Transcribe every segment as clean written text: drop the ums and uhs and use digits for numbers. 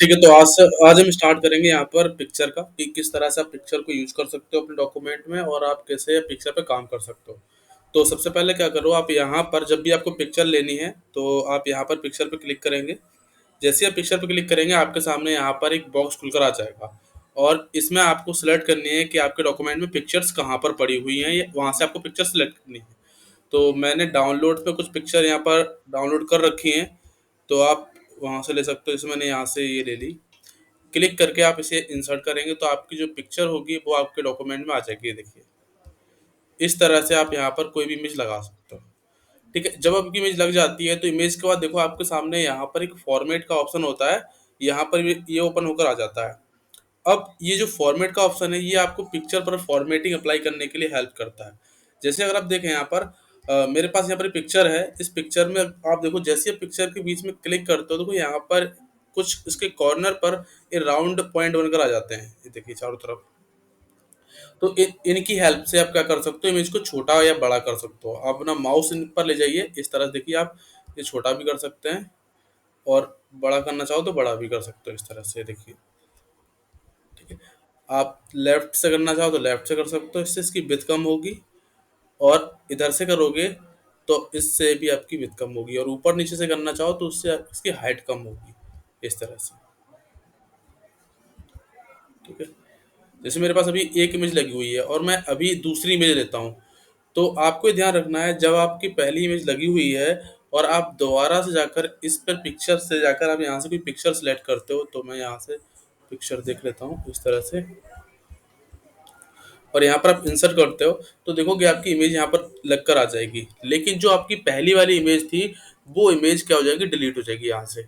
ठीक है, तो आज हम स्टार्ट करेंगे यहाँ पर पिक्चर का कि किस तरह से आप पिक्चर को यूज़ कर सकते हो अपने डॉक्यूमेंट में और आप कैसे पिक्चर पे काम कर सकते हो। तो सबसे पहले क्या करो आप यहाँ पर जब भी आपको पिक्चर लेनी है, तो आप यहाँ पर पिक्चर पे क्लिक करेंगे। जैसे ही आप पिक्चर पे क्लिक करेंगे, आपके सामने यहाँ पर एक बॉक्स खुलकर आ जाएगा और इसमें आपको सेलेक्ट करनी है कि आपके डॉक्यूमेंट में पिक्चर्स कहाँ पर पड़ी हुई हैं, या वहाँ से आपको पिक्चर सेलेक्ट करनी है। तो मैंने डाउनलोड पे कुछ पिक्चर यहाँ पर डाउनलोड कर रखी हैं, तो आप वहाँ से ले सकते हो। जैसे मैंने यहाँ से ये ले ली। क्लिक करके आप इसे इंसर्ट करेंगे तो आपकी जो पिक्चर होगी वो आपके डॉक्यूमेंट में आ जाएगी, ये देखिए। इस तरह से आप यहाँ पर कोई भी इमेज लगा सकते हो। ठीक है, जब आपकी इमेज लग जाती है तो इमेज के बाद देखो आपके सामने यहाँ पर एक फॉर्मेट का ऑप्शन होता है। यहाँ पर ये ओपन होकर आ जाता है। अब ये जो फॉर्मेट का ऑप्शन है, ये आपको पिक्चर पर फॉर्मेटिंग अप्लाई करने के लिए हेल्प करता है। जैसे अगर आप देखें यहाँ पर मेरे पास यहाँ पर पिक्चर है। इस पिक्चर में आप देखो, जैसे आप पिक्चर के बीच में क्लिक करते हो, देखो यहाँ पर कुछ इसके कॉर्नर पर ये राउंड पॉइंट बनकर आ जाते हैं, ये देखिए चारों तरफ। तो इनकी हेल्प से आप क्या कर सकते हो, इमेज को छोटा या बड़ा कर सकते हो। आप अपना माउस इन पर ले जाइए, इस तरह से देखिए आप ये छोटा भी कर सकते हैं और बड़ा करना चाहो तो बड़ा भी कर सकते हो, इस तरह से देखिए। ठीक है, आप लेफ्ट से करना चाहो तो लेफ्ट से कर सकते हो, इससे इसकी विड्थ कम होगी। और इधर से करोगे तो इससे भी आपकी विड्थ कम होगी, और ऊपर नीचे से करना चाहो तो उससे इसकी हाइट कम होगी, इस तरह से। ठीक है, जैसे मेरे पास अभी एक इमेज लगी हुई है और मैं अभी दूसरी इमेज लेता हूँ, तो आपको ये ध्यान रखना है, जब आपकी पहली इमेज लगी हुई है और आप दोबारा से जाकर इस पर पिक्चर से जाकर आप यहाँ से कोई पिक्चर सेलेक्ट करते हो, तो मैं यहाँ से पिक्चर देख लेता हूँ इस तरह से। और यहाँ पर आप इंसर्ट करते हो तो देखोगे आपकी इमेज यहाँ पर लग कर आ जाएगी, लेकिन जो आपकी पहली वाली इमेज थी वो इमेज क्या हो जाएगी, डिलीट हो जाएगी यहाँ से।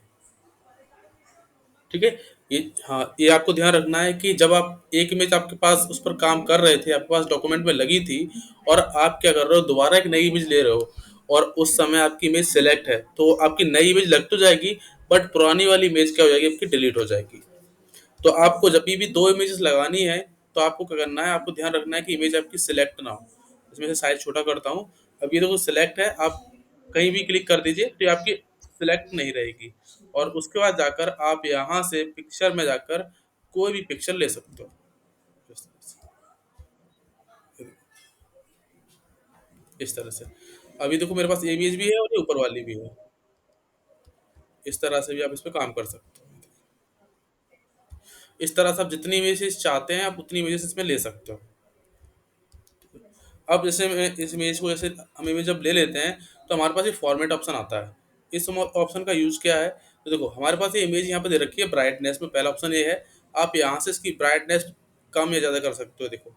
ठीक है, ये, हाँ, ये आपको ध्यान रखना है कि जब आप एक इमेज आपके पास उस पर काम कर रहे थे, आपके पास डॉक्यूमेंट में लगी थी, और आप क्या कर रहे हो, दोबारा एक नई इमेज ले रहे हो और उस समय आपकी इमेज सेलेक्ट है, तो आपकी नई इमेज लग तो जाएगी, बट पुरानी वाली इमेज क्या हो जाएगी, आपकी डिलीट हो जाएगी। तो आपको जब भी दो इमेजेस लगानी है, तो आपको क्या करना है, आपको ध्यान रखना है कि इमेज आपकी सिलेक्ट ना हो। इसमें से साइज छोटा करता हूँ। अब ये देखो सिलेक्ट है, आप कहीं भी क्लिक कर दीजिए तो ये आपकी सिलेक्ट नहीं रहेगी। और उसके बाद जाकर आप यहाँ से पिक्चर में जाकर कोई भी पिक्चर ले सकते हो, इस तरह से। अभी देखो मेरे पास ये इमेज भी है और ये ऊपर वाली भी है। इस तरह से भी आप इस पर काम कर सकते हो। इस तरह से आप जितनी इमेजेस चाहते हैं आप उतनी इमेजेस इसमें ले सकते हो। अब जैसे मैं इस इमेज को, जैसे हम इमेज जब ले लेते हैं तो हमारे पास ये फॉर्मेट ऑप्शन आता है। इस ऑप्शन का यूज़ क्या है, तो देखो हमारे पास ये इमेज यहाँ पे दे रखी है ब्राइटनेस में। पहला ऑप्शन ये है, आप यहाँ से इसकी ब्राइटनेस कम या ज़्यादा कर सकते हो। देखो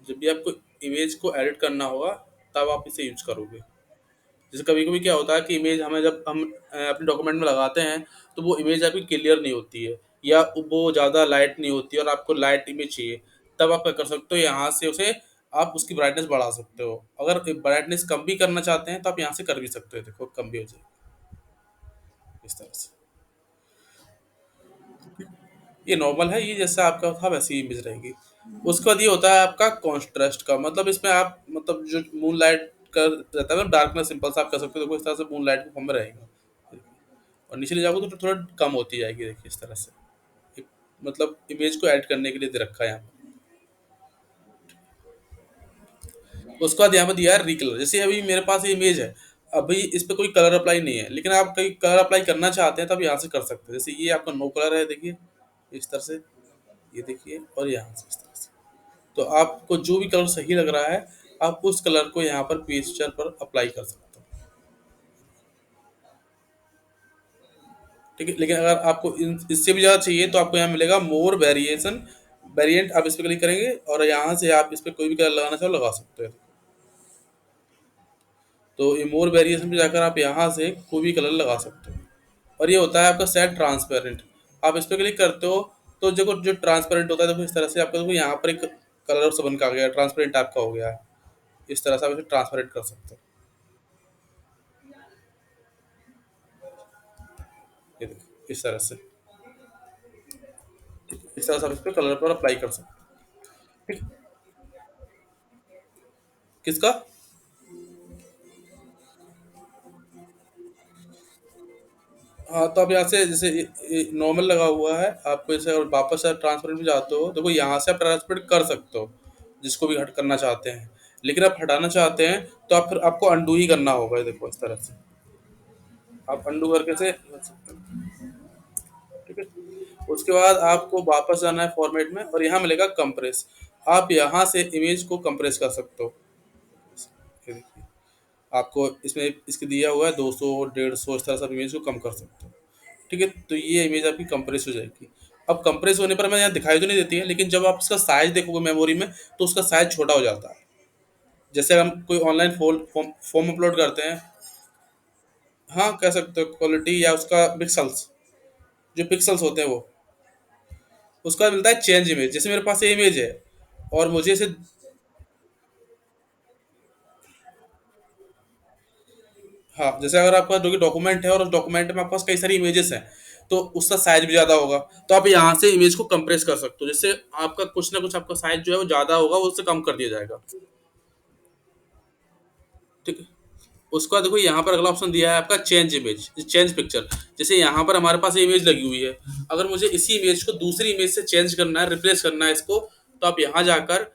जब भी आपको इमेज को एडिट करना होगा तब आप इसे यूज करोगे। जैसे कभी कभी क्या होता है कि इमेज हमें जब हम अपने डॉक्यूमेंट में लगाते हैं तो वो इमेज आपकी क्लियर नहीं होती है, या वो ज़्यादा लाइट नहीं होती है और आपको लाइट इमेज चाहिए। तब आप क्या कर सकते हो, यहाँ से उसे आप उसकी ब्राइटनेस बढ़ा सकते हो। अगर ब्राइटनेस कम भी करना चाहते हैं तो आप यहाँ से कर भी सकते हो, देखो कम भी हो जाएगी, इस तरह से। ये नॉर्मल है, ये जैसा आपका था वैसी ही इमेज रहेगी। उसके बाद ये होता है आपका कॉन्ट्रास्ट का, मतलब इसमें आप मतलब जो मून लाइट का रहता है ना, डार्कनेस सिंपल सा आप कर सकते हो, देखो इस तरह से मून लाइट फॉर्म में रहेगा। और नीचे ले जाओगे तो थोड़ा कम होती जाएगी, देखिए इस तरह से। एक, मतलब इमेज को ऐड करने के लिए दे रखा है यहाँ पर। उसके बाद यहाँ पर दिया है रिकलर। जैसे अभी मेरे पास ये इमेज है, अभी इस पर कोई कलर अप्लाई नहीं है, लेकिन आप कहीं कलर अप्लाई करना चाहते हैं तब यहाँ से कर सकते हैं। जैसे ये आपका नो कलर है, देखिए इस तरह से, ये देखिए, और यहाँ से इस तरह से। तो आपको जो भी कलर सही लग रहा है आप उस कलर को यहाँ पर पिक्चर पर अप्लाई कर सकते हो। ठीक है, लेकिन अगर आपको इससे भी ज़्यादा चाहिए तो आपको यहाँ मिलेगा मोर वेरिएशन वेरिएंट। आप इस पर क्लिक करेंगे और यहाँ से आप इस पर कोई भी कलर लगाना चाहो लगा सकते हो। तो ये मोर वेरिएशन पे जाकर आप यहाँ से कोई भी कलर लगा सकते हो। और ये होता है आपका सेट ट्रांसपेरेंट। आप इस पर क्लिक करते हो तो देखो जो ट्रांसपेरेंट होता है, देखो इस तरह से आपका देखो यहाँ पर एक कलर से बन के आ गया, ट्रांसपेरेंट आपका हो गया है। इस तरह से आप इसे ट्रांसपेरेंट कर सकते हो। ये देखो इस तरह से, इस तरह से आप इस पर कलर पर अप्लाई कर सकते हो। ठीक, किसका? हाँ, तो आप यहाँ से जैसे नॉर्मल लगा हुआ है, आपको जैसे और वापस आप ट्रांसपेरेंट में जाते हो, देखो यहाँ से आप ट्रांसपेरेंट कर सकते हो, जिसको भी हट करना चाहते हैं। लेकिन आप हटाना चाहते हैं तो आप फिर आपको अंडू ही करना होगा, ये देखो इस तरह से। आप अंडू करके से कर सकते हो। ठीक है। उसके बाद आपको वापस जाना है फॉर्मेट में, और यहाँ मिलेगा कंप्रेस। आप यहाँ से इमेज को कंप्रेस कर सकते हो। ये देखिए, आपको इसमें इसके दिया हुआ है 200 150, इस तरह से आप इमेज को कम कर सकते हो। ठीक है, तो ये इमेज आपकी कंप्रेस हो जाएगी। अब कंप्रेस होने पर हमें यहाँ दिखाई तो नहीं देती है, लेकिन जब आप इसका साइज देखोगे मेमोरी में, तो उसका साइज छोटा हो जाता है। जैसे हम कोई ऑनलाइन फॉर्म फॉर्म अपलोड करते हैं। हाँ, कह सकते हो क्वालिटी या उसका पिक्सल्स, जो पिक्सल्स होते हैं वो, उसका मिलता है चेंज इमेज। जैसे मेरे पास ये इमेज है और मुझे इसे, हाँ, जैसे अगर आपका जो कि डॉक्यूमेंट है और उस डॉक्यूमेंट में आपके पास कई सारी इमेजेस हैं, तो उसका साइज भी ज़्यादा होगा। तो आप यहाँ से इमेज को कंप्रेस कर सकते हो, जिससे आपका कुछ ना कुछ आपका साइज जो है वो ज़्यादा होगा, वो उससे कम कर दिया जाएगा। ठीक है। उसका देखो यहाँ पर अगला ऑप्शन दिया है आपका चेंज इमेज, चेंज पिक्चर। जैसे यहाँ पर हमारे पास इमेज लगी हुई है, अगर मुझे इसी इमेज को दूसरी इमेज से चेंज करना है, रिप्लेस करना है इसको, तो आप यहाँ जाकर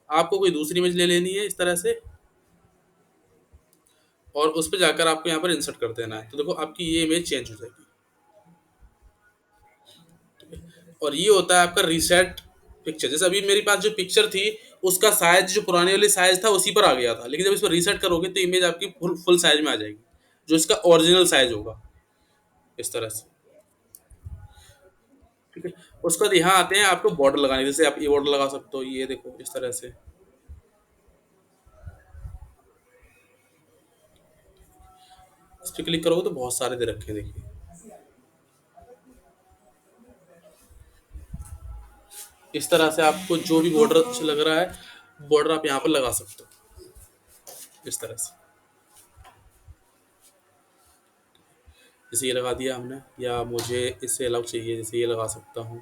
आपको कोई दूसरी इमेज ले लेनी है इस तरह से, और उस पर जाकर आपको यहाँ पर इंसर्ट कर देना है, तो देखो आपकी ये इमेज चेंज हो जाएगी। और ये होता है आपका रीसेट पिक्चर। जैसे अभी मेरे पास जो पिक्चर थी, उसका साइज जो पुराने वाली साइज था उसी पर आ गया था, लेकिन जब इसको रीसेट करोगे तो इमेज आपकी फुल फुल साइज में आ जाएगी, जो इसका ओरिजिनल साइज होगा, इस तरह से। ठीक है। उसके बाद यहाँ आते हैं आपको बॉर्डर लगाने, जैसे आप ये बॉर्डर लगा सकते हो, ये देखो इस तरह से। इस पर क्लिक करोगे तो बहुत सारे दे रखे हैं, देखिए। इस तरह से आपको जो भी बॉर्डर अच्छा लग रहा है, बॉर्डर आप यहाँ पर लगा सकते हो, इस तरह से। जैसे ये लगा दिया हमने, या मुझे इससे अलग चाहिए, जैसे ये लगा सकता हूँ।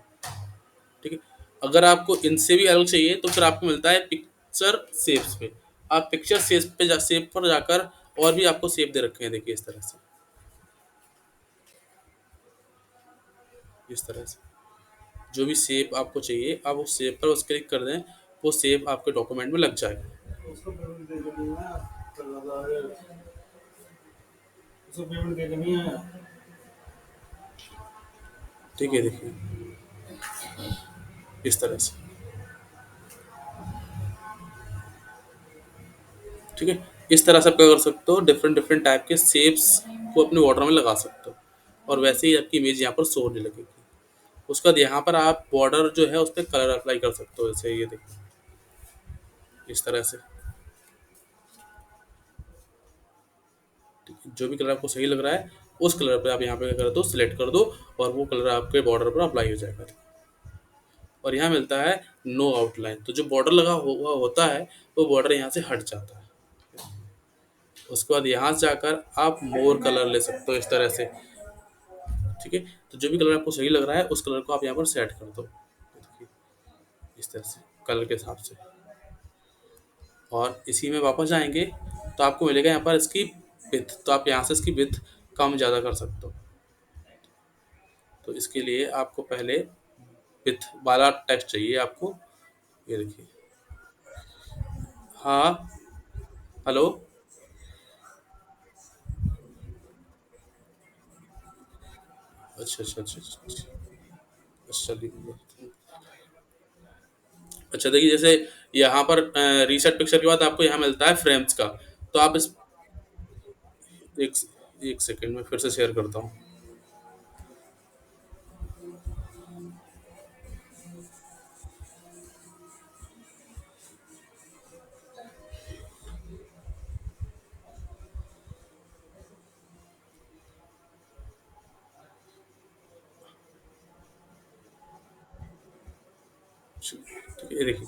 ठीक है। अगर आपको इनसे भी अलग चाहिए तो फिर आपको मिलता है पिक्चर सेव्स पे। आप पिक्चर सेव पे सेव पर जाकर, और भी आपको सेव दे रखे हैं, देखिए इस तरह से, इस तरह से। जो भी सेव आपको चाहिए, आप उस सेव पर उस क्लिक कर दें, वो सेव आपके डॉक्यूमेंट में लग जाएगा। उसको पेमेंट दे देनी है, चल रहा है, उसको पेमेंट दे देनी है। ठीक है, देखिए इस तरह से। ठीक है। इस तरह से आप क्या कर सकते हो, डिफरेंट डिफरेंट टाइप के सेव्स को अपने बॉर्डर में लगा सकते हो, और वैसे ही आपकी इमेज यहाँ पर शो होने लगेगी। उसके बाद यहाँ पर आप बॉर्डर जो है उस पर कलर अप्लाई कर सकते हो, जैसे ये देखो इस तरह से। ठीक है? जो भी कलर आपको सही लग रहा है, उस कलर पे आप यहाँ पे क्या कर दो, सिलेक्ट कर दो, और वो कलर आपके बॉर्डर पर अप्लाई हो जाएगा। और यहाँ मिलता है नो आउटलाइन, तो जो बॉर्डर लगा हुआ होता है, वो बॉर्डर यहाँ से हट जाता है। उसके बाद यहाँ से जाकर आप मोर कलर ले सकते हो, इस तरह से। ठीक है। तो जो भी कलर आपको सही लग रहा है, उस कलर को आप यहाँ पर सेट कर दो, देखिए इस तरह से, कलर के हिसाब से। और इसी में वापस जाएंगे तो आपको मिलेगा यहाँ पर इसकी विथ, तो आप यहाँ से इसकी विथ कम ज़्यादा कर सकते हो। तो इसके लिए आपको पहले विथ वाला टेक्स्ट चाहिए आपको, ये देखिए। हाँ। हेलो। अच्छा अच्छा अच्छा अच्छा अच्छा। अच्छा, अच्छा, देखिए जैसे यहाँ पर रीसेट पिक्चर के बाद आपको यहाँ मिलता है फ्रेम्स का। तो आप इस, एक एक सेकंड में फिर से शेयर करता हूँ। ठीक है, ये देखिए।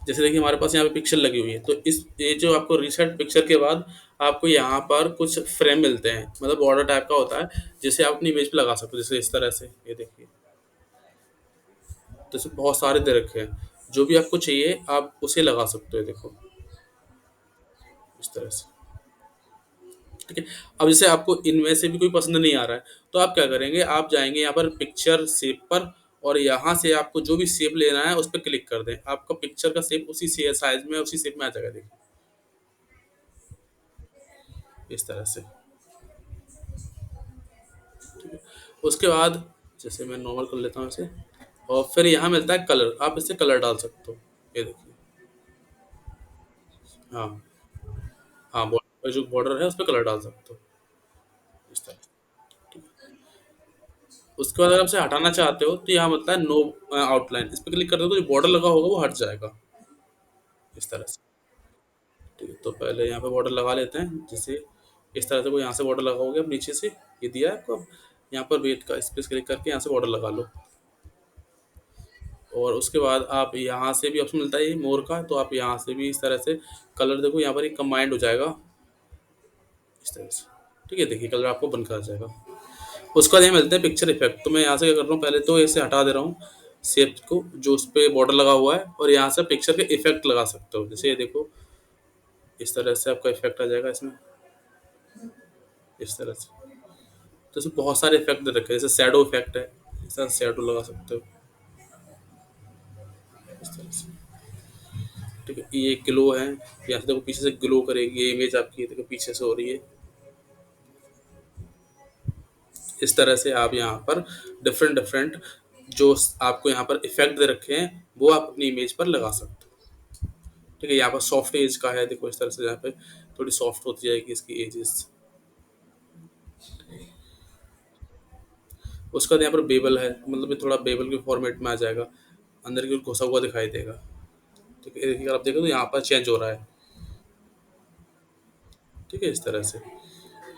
जैसे देखिए हमारे पास यहाँ पे पिक्चर लगी हुई है, तो इस ये जो आपको रीसेट पिक्चर के बाद आपको यहाँ पर कुछ फ्रेम मिलते हैं, मतलब बॉर्डर टाइप का होता है, जिसे आप अपनी इमेज पे लगा सकते हो, जैसे इस तरह से, ये देखिए। तो इसमें बहुत सारे दे रखे हैं, जो भी आपको चाहिए आप उसे लगा सकते हो, देखो इस तरह से। ठीक है। अब जैसे आपको इनमें से भी कोई पसंद नहीं आ रहा है, तो आप क्या करेंगे, आप जाएंगे यहाँ पर पिक्चर शेप पर, और यहाँ से आपको जो भी शेप लेना है उस पर क्लिक कर दें, आपका पिक्चर का शेप उसी साइज में उसी शेप में आ जाएगा, देखिए इस तरह से। उसके बाद जैसे मैं नॉर्मल कर लेता हूँ इसे, और फिर यहाँ मिलता है कलर, आप इससे कलर डाल सकते हो, ये देखिए। हाँ, हाँ, बॉर्डर जो बॉर्डर है उस पर कलर डाल सकते हो, इस तरह से। उसके बाद अगर आप इसे हटाना चाहते हो तो यहाँ मिलता है नो आउटलाइन, इस पर क्लिक कर दो तो जो बॉर्डर लगा होगा वो हट जाएगा, इस तरह से। ठीक है, तो पहले यहाँ पे बॉर्डर लगा लेते हैं, जैसे इस तरह से, कोई यहाँ से बॉर्डर लगा हो गया, अब नीचे से ये दिया है आपको, अब यहाँ पर वेट का स्पेस क्लिक करके यहाँ से बॉर्डर लगा लो। और उसके बाद आप यहाँ से भी ऑप्शन मिलता है ये मोर का, तो आप यहाँ से भी इस तरह से कलर देखो, यहाँ पर एक कंबाइंड हो जाएगा, इस तरह से। ठीक है, देखिए कलर आपको बनकर आ जाएगा। उसके बाद ये मिलते हैं पिक्चर इफेक्ट, तो मैं यहाँ से क्या कर रहा हूँ, पहले तो इसे हटा दे रहा हूँ शेप को जो उस पर बॉर्डर लगा हुआ है, और यहाँ से पिक्चर के इफेक्ट लगा सकते हो, जैसे ये देखो इस तरह से आपका इफेक्ट आ जाएगा इसमें, इस तरह से। तो इसमें बहुत सारे इफेक्ट दे रखे हैं, जैसे शैडो इफेक्ट है, इस तरह शैडो लगा सकते हो, इस तरह से। ठीक है, ये ग्लो है, यहाँ से देखो पीछे से ग्लो करेगी ये इमेज आपकी, देखो पीछे से हो रही है, इस तरह से आप यहाँ पर डिफरेंट डिफरेंट जो आपको यहाँ पर इफेक्ट दे रखे हैं वो आप अपनी इमेज पर लगा सकते हो। ठीक है, यहाँ पर सॉफ्ट एज का है, देखो इस तरह से, यहाँ पे थोड़ी सॉफ्ट होती जाएगी इसकी एजेस। उसका यहाँ पर बेबल है, मतलब ये थोड़ा बेबल के फॉर्मेट में आ जाएगा, अंदर की ओर घुसा हुआ दिखाई देगा। ठीक है, अगर आप देखो तो यहाँ पर चेंज हो रहा है, ठीक है, इस तरह से।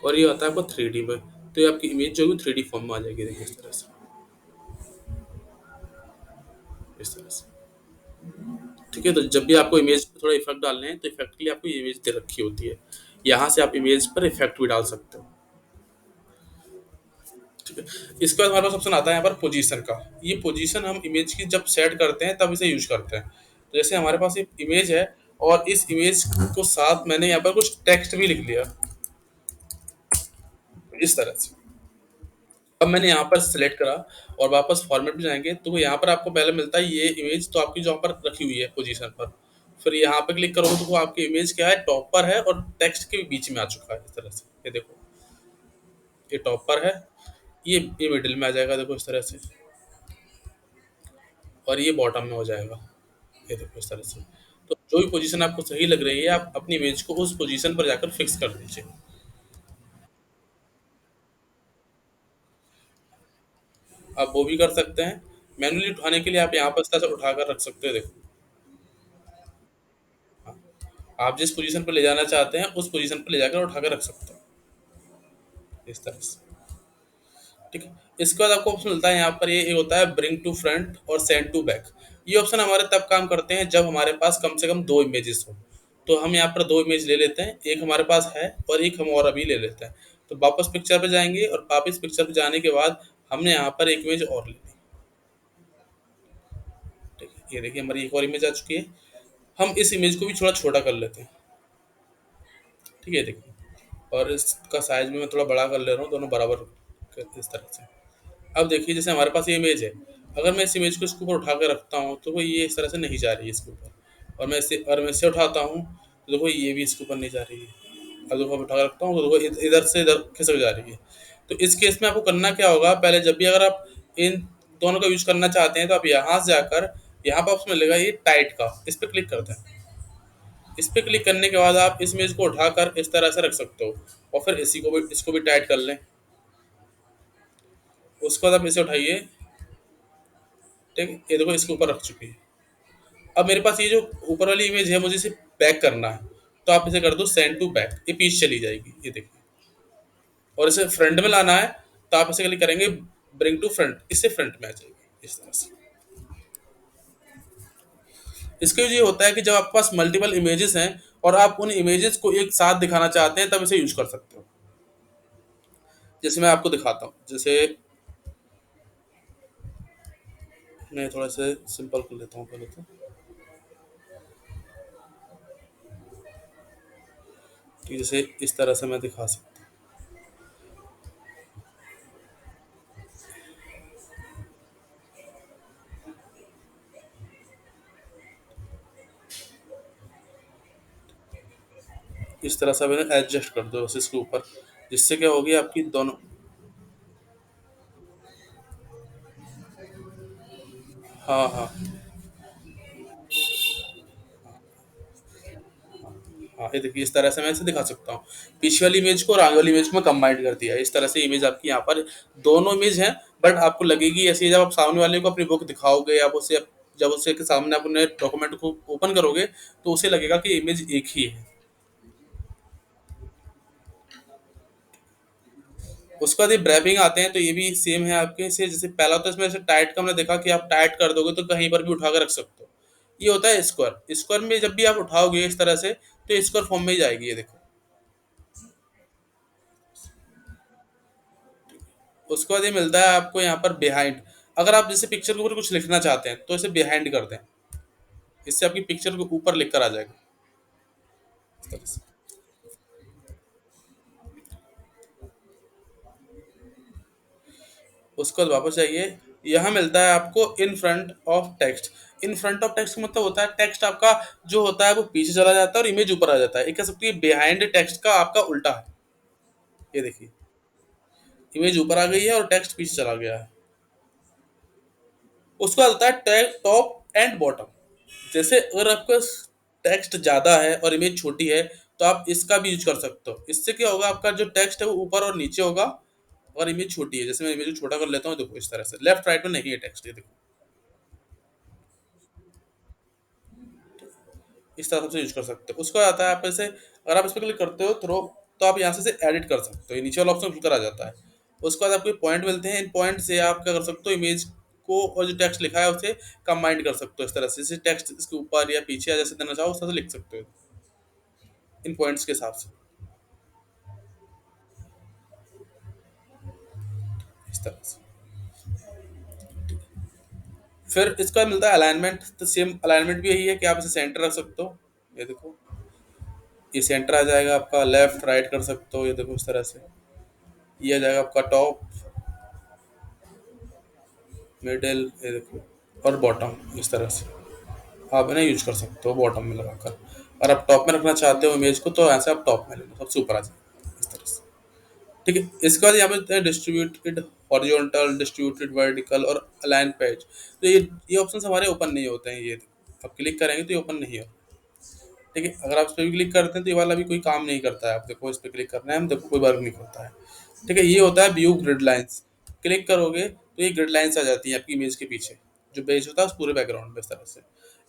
और ये आता है आपको 3D में, तो ये आपकी इमेज जो है 3D फॉर्म में आ जाएगी, देखिए इस तरह से, इस तरह से। ठीक है, तो जब भी आपको इमेज पे थोड़ा इफेक्ट डालने हैं तो इफेक्ट के लिए आपको ये इमेज दे रखी होती है, यहाँ से आप इमेज पर इफेक्ट भी डाल सकते हो। ठीक है, इसके बाद हमारे पास ऑप्शन आता है यहाँ पर पोजीशन का। ये पोजीशन हम इमेज की जब सेट करते हैं तब इसे यूज करते हैं। तो जैसे हमारे पास एक इमेज है, और इस इमेज को साथ मैंने यहाँ पर कुछ टेक्स्ट भी लिख लिया, इस तरह से। अब मैंने यहाँ पर सिलेक्ट करा और वापस फॉर्मेट में जाएंगे तो यहाँ पर आपको पहले मिलता है ये इमेज, तो आपकी जो यहाँ पर रखी हुई है पोजीशन पर, फिर यहाँ पे क्लिक करोगे तो वो आपकी इमेज क्या है, टॉप पर है और टेक्स्ट के बीच में आ चुका है, इस तरह से। ये देखो, ये टॉप पर है, ये मिडिल में आ जाएगा, देखो इस तरह से, और ये बॉटम में हो जाएगा, ये देखो इस तरह से। तो जो भी पोजीशन आपको सही लग रही है आप अपनी इमेज को उस पोजीशन पर जाकर फिक्स कर दीजिए। आप वो भी कर सकते हैं, मैनुअली उठाने के लिए आप यहाँ पर इस तरह से उठाकर रख सकते हो, देखो। हाँ, आप जिस पोजीशन पर ले जाना चाहते हैं उस पोजीशन पर ले जाकर उठाकर रख सकते हो, इस तरह से। ठीक है, इसके बाद आपको ऑप्शन मिलता है यहाँ पर, ये होता है ब्रिंग टू फ्रंट और सेंड टू बैक। ये ऑप्शन हमारे तब काम करते हैं जब हमारे पास कम से कम दो इमेजेस हो। तो हम यहाँ पर दो इमेज ले लेते हैं, एक हमारे पास है और एक हम और अभी ले लेते हैं। तो वापस पिक्चर पे जाएंगे और वापस पिक्चर पे जाने के बाद हमने यहाँ पर एक इमेज और ले ली। ठीक है, ये देखिए हमारी एक और इमेज आ चुकी है। हम इस इमेज को भी थोड़ा छोटा कर लेते हैं। ठीक है, देखिए, और इसका साइज भी मैं थोड़ा बड़ा कर ले रहा हूँ, दोनों बराबर इस तरह से। अब देखिए जैसे हमारे पास ये इमेज है, अगर मैं इस इमेज को इसके ऊपर उठा कर रखता हूँ तो वो ये इस तरह से नहीं जा रही है इसके ऊपर, और मैं इसे अगर मैं इसे उठाता हूँ तो देखो ये भी इसके ऊपर नहीं जा रही है। अब देखो मैं उठा कर रखता हूँ तो देखो इधर से इधर खिसक जा रही है। तो इस केस में आपको करना क्या होगा, पहले जब भी अगर आप इन दोनों का यूज करना चाहते हैं तो आप यहाँ से जाकर यहाँ पर आपको मिलेगा ये टाइट का, इस पर क्लिक करते हैं। इस पे क्लिक करने के बाद आप इस इमेज को उठाकर इस तरह से रख सकते हो, और फिर इसी को भी इसको भी टाइट कर लें। उसके बाद आप इसे उठाइए, ठीक है, ये देखो इसके ऊपर रख चुकी है। अब मेरे पास ये जो ऊपर वाली इमेज है मुझे इसे बैक करना है, तो आप इसे कर दो सेंड टू बैक, ये पीछे चली जाएगी, ये देखिए। और इसे फ्रंट में लाना है तो आप इसे क्लिक करेंगे ब्रिंग टू फ्रंट, इससे फ्रंट में आ जाएगी, इस तरह से। इसके ये होता है कि जब आपके पास मल्टीपल इमेजेस हैं और आप उन इमेजेस को एक साथ दिखाना चाहते हैं तब इसे यूज कर सकते हो। जैसे मैं आपको दिखाता हूँ, जैसे मैं थोड़ा सा सिंपल कर लेता हूँ पहले तो, कि जैसे इस तरह से मैं दिखा सकता हूँ। इस तरह से मैंने एडजस्ट कर दो बस इसके ऊपर, जिससे क्या होगी आपकी दोनों। हाँ हाँ। हाँ ये देखिए इस तरह से मैं इसे दिखा सकता हूँ। पीछे वाली इमेज को और आगे वाली इमेज को मैं कंबाइन कर दिया, इस तरह से इमेज आपकी यहाँ पर दोनों इमेज हैं। बट आपको लगेगी ऐसी जब आप सामने वाले को अपनी बुक दिखाओगे, या उसे जब उसे के सामने अपने डॉक्यूमेंट को ओपन करोगे तो उसे लगेगा कि इमेज एक ही है। उसके बाद ये ब्रैपिंग आते हैं, तो ये भी सेम है आपके से। जैसे पहला तो इसमें जैसे टाइट का हमने देखा कि आप टाइट कर दोगे तो कहीं पर भी उठा कर रख सकते हो। ये होता है स्क्वायर। स्क्वायर में जब भी आप उठाओगे इस तरह से तो स्क्वायर फॉर्म में ही जाएगी, ये देखो। उसके बाद ये मिलता है आपको यहाँ पर बिहाइंड। अगर आप जैसे पिक्चर के ऊपर कुछ लिखना चाहते हैं तो इसे बिहाइंड कर दें, इससे आपकी पिक्चर के ऊपर लिख कर आ जाएगा इस तरह से। उसके बाद वापस जाइए, यहाँ मिलता है आपको in front of text. In front of text का मतलब होता है टेक्स्ट आपका जो होता है वो पीछे चला जाता है और इमेज ऊपर आ जाता है। एक कह सकते हैं बिहाइंड टेक्स्ट का आपका उल्टा है। ये देखिए, इमेज ऊपर आ गई है और टेक्स्ट पीछे चला गया है। उसका होता है टॉप एंड बॉटम। जैसे अगर आपका टेक्स्ट ज़्यादा है और इमेज छोटी है तो आप इसका भी यूज कर सकते हो। इससे क्या होगा, आपका जो टेक्स्ट है वो ऊपर और नीचे होगा। और इमेज छोटी है, जैसे मैं इमेज को छोटा कर लेता हूँ, देखो इस तरह से लेफ्ट राइट में नहीं है टेक्स्ट, ये देखो इस तरह से यूज कर सकते हो। उसका आता है आप ऐसे, अगर आप इस पर क्लिक करते हो थ्रो, तो आप यहाँ से एडिट कर सकते हो, ये नीचे वाला ऑप्शन खुलकर आ जाता है। उसके बाद आपको पॉइंट मिलते हैं, इन पॉइंट से आप क्या कर सकते हो, इमेज को और जो टेक्स्ट लिखा है उसे कंबाइन कर सकते हो इस तरह से। जैसे टेक्स्ट इसके ऊपर या पीछे या जैसे देना चाहो उस तरह से लिख सकते हो इन पॉइंट्स के हिसाब से, इस तरह से। फिर इसका मिलता है अलाइनमेंट। तो सेम अलाइनमेंट भी यही है कि आप इसे सेंटर रख सकते हो, ये देखो ये सेंटर आ जाएगा आपका। लेफ्ट राइट कर सकते हो, ये देखो इस तरह से। ये आ जाएगा आपका टॉप, मिडिल, ये देखो, और बॉटम इस तरह से। आप इन्हें यूज कर सकते हो बॉटम में लगाकर। और आप टॉप में रखना चाहते हो इमेज को तो ऐसे आप टॉप में ले लो, सबसे ऊपर आ जाए इस तरह से। ठीक है, इसके बाद यहाँ पे डिस्ट्रीब्यूटेड हॉरिजॉन्टल, डिस्ट्रीब्यूटेड वर्टिकल और अलाइन पेज। तो ये ऑप्शन हमारे ओपन नहीं होते हैं, ये आप क्लिक करेंगे तो ये ओपन नहीं हो। ठीक है, अगर आप इस पर भी क्लिक करते हैं तो ये वाला भी कोई काम नहीं करता है। आप देखो इस पर क्लिक करना है, हम देखो कोई वर्क नहीं करता है। ठीक है, ये होता है व्यू ग्रिड लाइंस। क्लिक करोगे तो ये ग्रिड लाइंस आ जाती है आपकी इमेज के पीछे, जो बेस होता है उस पूरे बैकग्राउंड में इस तरह से।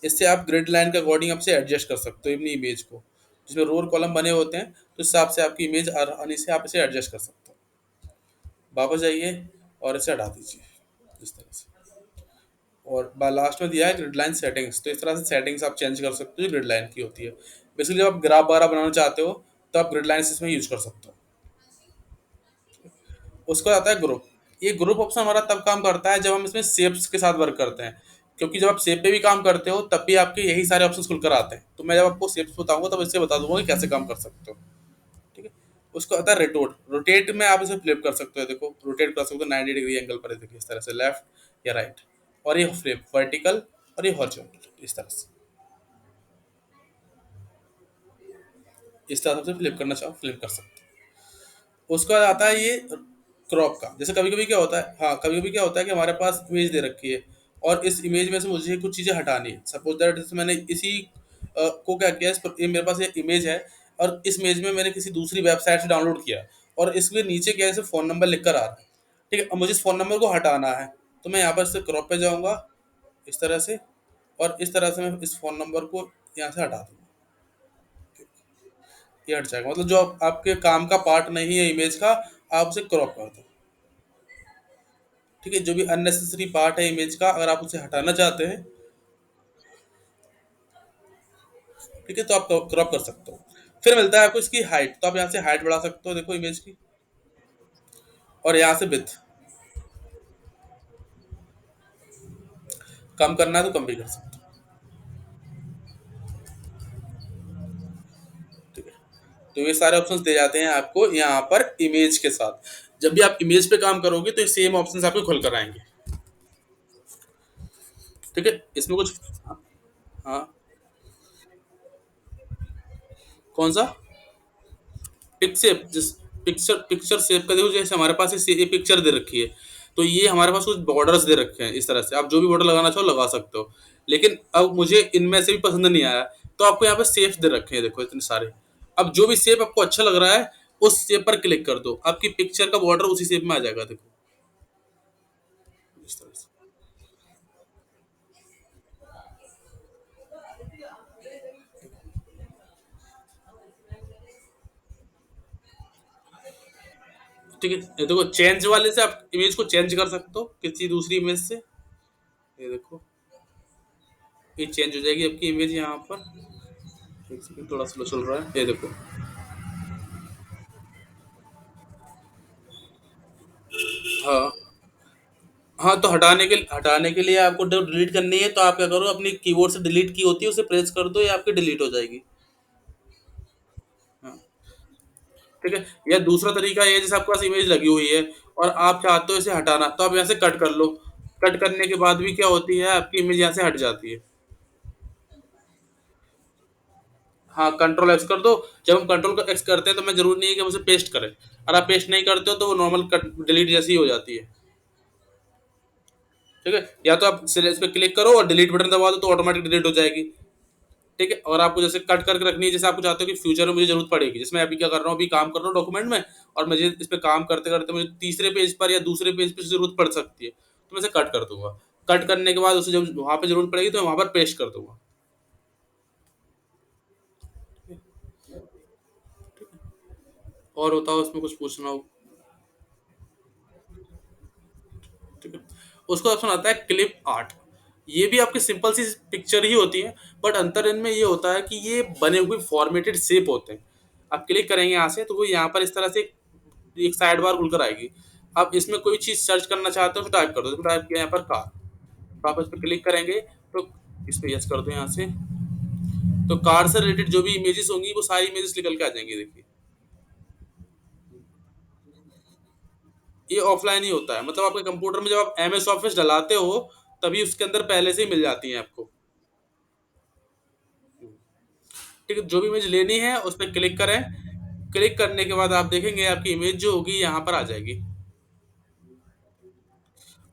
इससे आप ग्रिड लाइन के अकॉर्डिंग आपसे एडजस्ट कर सकते हो अपनी इमेज को, जिसमें रो और कॉलम बने होते हैं तो इस हिसाब से आपकी इमेज आसानी से आप इसे एडजस्ट कर सकते हो। वापस जाइए और इसे हटा दीजिए इस तरह से। और लास्ट में दिया है ग्रिड लाइन सेटिंग्स। तो इस तरह से सेटिंग्स आप चेंज कर सकते हो जो ग्रिड लाइन की होती है। बेसिकली जब आप ग्राफ वगैरह बनाना चाहते हो तो आप ग्रिड लाइन्स इसमें यूज कर सकते हो। उसको आता है ग्रुप। ये ग्रुप ऑप्शन हमारा तब काम करता है जब हम इसमें शेप्स के साथ वर्क करते हैं, क्योंकि जब आप शेप पे भी काम करते हो तब भी आपके यही सारे ऑप्शंस खुलकर आते हैं। तो मैं जब आपको शेप्स बताऊंगा तब इससे बता दूंगा कि कैसे काम कर सकते हो। ठीक है, उसको आता है रोटेट। रोटेट में आप इसे फ्लिप कर सकते हो, देखो रोटेट कर सकते हो 90 डिग्री एंगल पर, देखिए इस तरह से लेफ्ट या राइट। और ये फ्लिप वर्टिकल और ये हॉरिजॉन्टल इस तरह से। इस तरह से फ्लिप करना चाहो फ्लिप कर सकते हो। उसके बाद आता है ये क्रॉप का। जैसे कभी कभी क्या होता है, हाँ कभी कभी क्या होता है कि हमारे पास इमेज दे रखी है और इस इमेज में से मुझे कुछ चीज़ें हटानी है। सपोज दैट जैसे मैंने इसी को क्या किया, ये मेरे पास ये इमेज है और इस इमेज में मैंने किसी दूसरी वेबसाइट से डाउनलोड किया और इसके नीचे क्या है, जैसे फ़ोन नंबर लिख कर आ रहा है। ठीक है, अब मुझे इस फ़ोन नंबर को हटाना है तो मैं यहाँ पर से क्रॉप पे जाऊँगा इस तरह से, और इस तरह से मैं इस फ़ोन नंबर को यहाँ से हटा दूँगा। ये हट जाएगा, मतलब जो आपके काम का पार्ट नहीं है इमेज का, आप उसे क्रॉप कर दो। ठीक है, जो भी अननेसेसरी पार्ट है इमेज का अगर आप उसे हटाना चाहते हैं, ठीक है, तो आप क्रॉप कर सकते हो। फिर मिलता है आपको इसकी हाइट। तो आप यहाँ से हाइट बढ़ा सकते हो, देखो इमेज की। और यहाँ से विथ कम करना है तो कम भी कर सकते हो। ठीक है, तो ये सारे ऑप्शंस दे जाते हैं आपको यहाँ पर इमेज के साथ। जब भी आप इमेज पे काम करोगे तो ये सेम ऑप्शंस आपको खुल कर आएंगे। ठीक है, इसमें कुछ। हाँ, कौन सा? पिक्सेप जिस पिक्चर पिक्चर सेव का देखो, जैसे हमारे पास ये पिक्चर दे रखी है, तो ये हमारे पास कुछ बॉर्डर्स दे रखे हैं। इस तरह से आप जो भी बॉर्डर लगाना चाहो लगा सकते हो। लेकिन अब मुझे इनमें से भी पसंद नहीं आया, तो आपको यहाँ पे सेफ दे रखे हैं, देखो इतने सारे। अब जो भी शेप आपको अच्छा लग रहा है, उस शेप पर क्लिक कर दो, आपकी पिक्चर का बॉर्डर उसी शेप में आ जाएगा, देखो इस तरह से। ठीक है, ये देखो चेंज वाले से आप इमेज को चेंज कर सकते हो किसी दूसरी इमेज से। ये देखो, ये चेंज हो जाएगी आपकी इमेज यहाँ पर। एक सेकंड, थोड़ा स्लो चल रहा है, ये देखो। हाँ हाँ, तो हटाने के लिए आपको जब डिलीट करनी है, तो आप क्या करो, अपनी कीबोर्ड से डिलीट की होती है उसे प्रेस कर दो, ये आपकी डिलीट हो जाएगी। हाँ, ठीक है। या दूसरा तरीका ये है, जैसे आपके पास इमेज लगी हुई है और आप चाहते हो इसे हटाना, तो आप यहाँ से कट कर लो। कट करने के बाद भी क्या होती है, आपकी इमेज यहाँ से हट जाती है। हाँ, कंट्रोल एक्स कर दो। जब हम कंट्रोल एक्स करते हैं तो हमें जरूरी नहीं है कि हम उसे पेस्ट करें। और आप पेस्ट नहीं करते हो तो वो नॉर्मल कट डिलीट जैसी ही हो जाती है। ठीक है, या तो आप सिलेक्ट पे क्लिक करो और डिलीट बटन दबा दो, तो ऑटोमेटिक डिलीट हो जाएगी। ठीक है, और आपको जैसे कट करके रखनी है, जैसे आपको चाहते हो कि फ्यूचर में मुझे जरूरत पड़ेगी, जिसमें अभी क्या कर रहा हूँ, अभी काम कर रहा हूँ डॉक्यूमेंट में, और मुझे इस पे काम करते करते मुझे तीसरे पेज पर या दूसरे पेज पे जरूरत पड़ सकती है, तो मैं इसे कट कर दूंगा। कट करने के बाद उसे जब वहां पे जरूरत पड़ेगी तो मैं वहां पर पेस्ट कर दूंगा। और बताओ, इसमें कुछ पूछना हो? ठीक है, उसका ऑप्शन आता है क्लिप आर्ट। ये भी आपकी सिंपल सी पिक्चर ही होती है, बट अंतर इनमें ये होता है कि ये बने हुए फॉर्मेटेड शेप होते हैं। आप क्लिक करेंगे यहाँ से, तो वो यहाँ पर इस तरह से एक साइड बार खुलकर आएगी। आप इसमें कोई चीज सर्च करना चाहते हो तो टाइप कर दो, तो टाइप किया यहाँ पर कार, तो आप इस पर क्लिक करेंगे, तो इस पे यस कर दो यहाँ से, तो कार से रिलेटेड जो भी इमेजेस होंगी वो सारी इमेजेस निकल के आ जाएंगी, देखिए। ये ऑफलाइन ही होता है, मतलब आपके कंप्यूटर में जब आप एम एस ऑफिस डलाते हो, तभी उसके अंदर पहले से ही मिल जाती हैं आपको। ठीक है, जो भी इमेज लेनी है उस पर क्लिक करें। क्लिक करने के बाद आप देखेंगे आपकी इमेज जो होगी यहाँ पर आ जाएगी।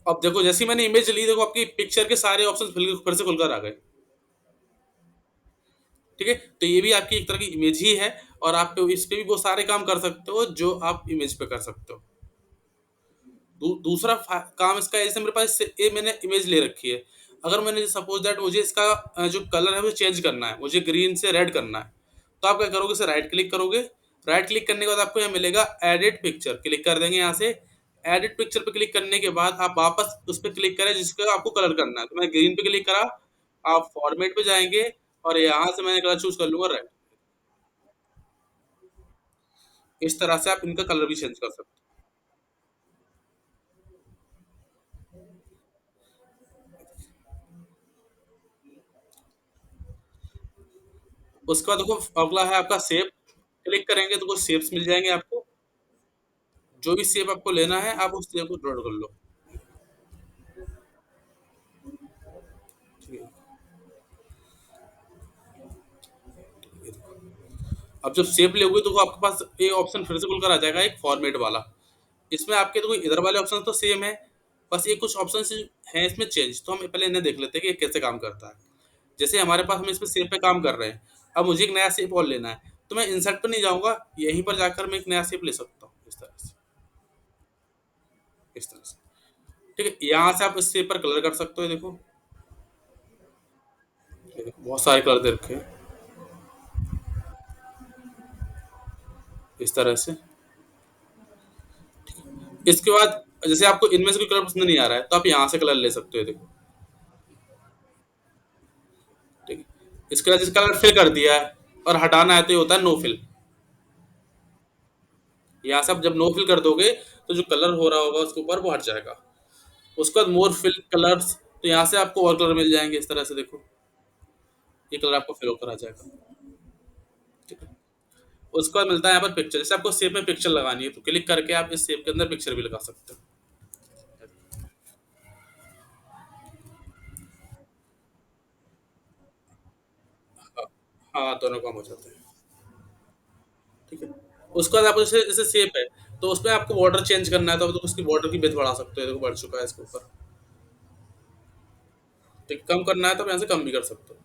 अब देखो, जैसे ही मैंने इमेज ली, देखो आपकी पिक्चर के सारे ऑप्शन फिर से खुलकर आ गए। ठीक है, तो ये भी आपकी एक तरह की इमेज ही है, और आप इस पे भी वो सारे काम कर सकते हो जो आप इमेज पे कर सकते हो। दूसरा काम इसका है, जैसे मेरे पास ये मैंने इमेज ले रखी है। अगर मैंने सपोज दैट मुझे इसका जो कलर है वो चेंज करना है, मुझे ग्रीन से रेड करना है, तो आप क्या करोगे, इसे राइट क्लिक करोगे। राइट क्लिक करने के बाद आपको यहाँ मिलेगा एडिट पिक्चर, क्लिक कर देंगे यहाँ से। एडिट पिक्चर पे क्लिक करने के बाद आप वापस उस पर क्लिक करें जिसका आपको कलर करना है, तो मैं ग्रीन पे क्लिक करा। आप फॉर्मेट पे जाएंगे और यहाँ से मैंने कलर चूज कर लूंगा रेड। इस तरह से आप इनका कलर भी चेंज कर सकते हो। उसके बाद देखो, अगला है आपका सेप। क्लिक करेंगे तो कुछ शेप्स मिल जाएंगे आपको। जो भी शेप आपको लेना है, आप उस शेप को ड्रॉ कर लो। ठीक है, अब जब शेप लोगे तो आपके पास ये ऑप्शन फिर से खुलकर आ जाएगा, एक फॉर्मेट वाला। इसमें आपके तो इधर वाले ऑप्शन तो सेम है, बस ये कुछ ऑप्शन हैं इसमें चेंज, तो हम पहले इन्हें देख लेते हैं कि ये कैसे काम करता है। जैसे हमारे पास, हम इस पे शेप पे काम कर रहे हैं, अब मुझे एक नया शेप और लेना है, तो मैं इंसर्ट पे नहीं जाऊंगा, यहीं पर जाकर मैं एक नया शेप ले सकता हूँ, इस तरह से। इस तरह से, ठीक है, यहाँ से आप इस शेप पर कलर कर सकते हो, ये देखो। ये देखो, बहुत सारे कलर दे रखे हैं, इस तरह से। इसके बाद जैसे आपको इनमें से कोई कलर पसंद नहीं आ रहा है, तो आप यहाँ से कलर ले सकते हो, देखो। ठीक है, इसके बाद कलर फिल कर दिया है, और हटाना है तो ये होता है नो फिल। यहाँ से आप जब नो फिल कर दोगे, तो जो कलर हो रहा होगा उसके ऊपर वो हट जाएगा। उसके बाद मोर फिल कलर्स, तो यहाँ से आपको और कलर मिल जाएंगे, इस तरह से देखो। ये कलर आपको फिल होकर आ जाएगा। ठीक है, उसके बाद मिलता है यहाँ पर पिक्चर। जैसे आपको शेप में पिक्चर लगानी है, तो क्लिक करके आप इस शेप के अंदर पिक्चर भी लगा सकते हो। हाँ हाँ, दोनों काम हो जाते हैं। ठीक है, उसके बाद आपको जैसे जैसे शेप है, तो उसमें आपको बॉर्डर चेंज करना है, तो उसकी बॉर्डर की विड्थ बढ़ा सकते हो, देखो बढ़ चुका है इसके ऊपर। ठीक, कम करना है तो आप यहाँ से कम भी कर सकते हो।